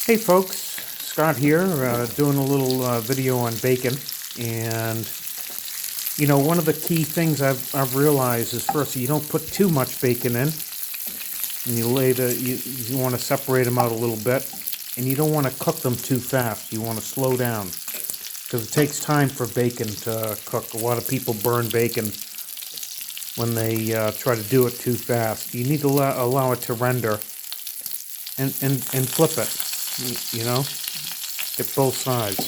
Hey folks, Scott here, doing a little video on bacon. And one of the key things I've realized is, first, you don't put too much bacon in, and you want to separate them out a little bit, and you don't want to cook them too fast. You want to slow down because it takes time for bacon to cook. A lot of people burn bacon when they try to do it too fast. You need to allow it to render and flip it. Get both sides.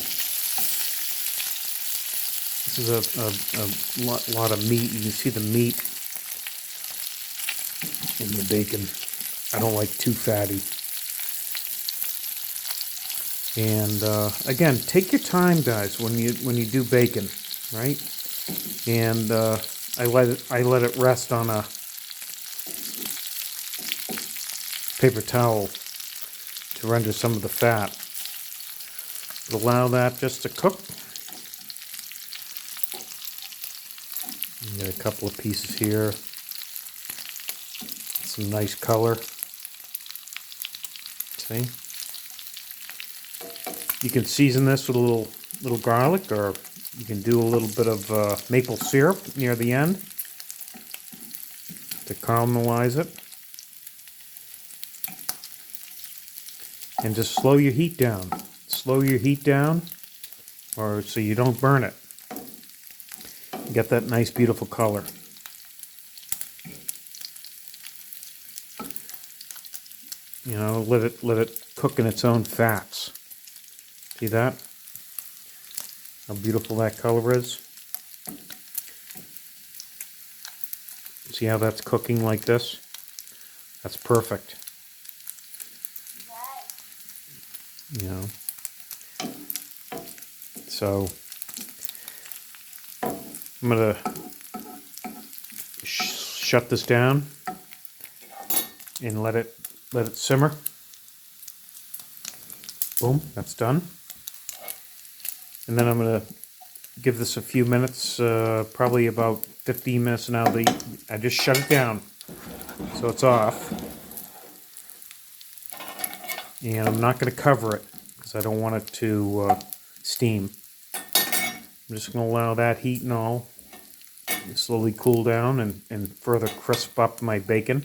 This is a lot of meat. You can see the meat in the bacon. I don't like too fatty. And again, take your time, guys, when you do bacon, right? And I let it rest on a paper towel to render some of the fat. But allow that just to cook. Got a couple of pieces here. Some nice color. See? You can season this with a little garlic, or you can do a little bit of maple syrup near the end to caramelize it. And just slow your heat down. Slow your heat down, or so you don't burn it. Get that nice, beautiful color. Let it cook in its own fats. See that? How beautiful that color is. See how that's cooking like this? That's perfect. So I'm gonna shut this down and let it simmer. Boom, that's done. And then I'm gonna give this a few minutes, probably about 15 minutes now. I just shut it down, so it's off. And I'm not going to cover it because I don't want it to steam. I'm just going to allow that heat and all to slowly cool down and further crisp up my bacon.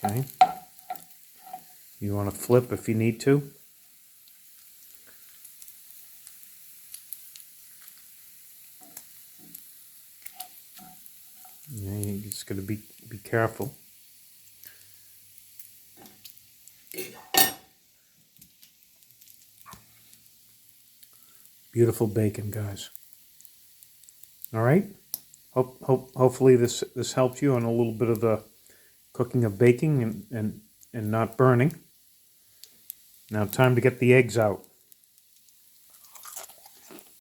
Okay. You want to flip if you need to. Yeah, you just got to be careful. Beautiful bacon, guys. All right. Hopefully this helped you on a little bit of the cooking of baking and not burning. Now time to get the eggs out.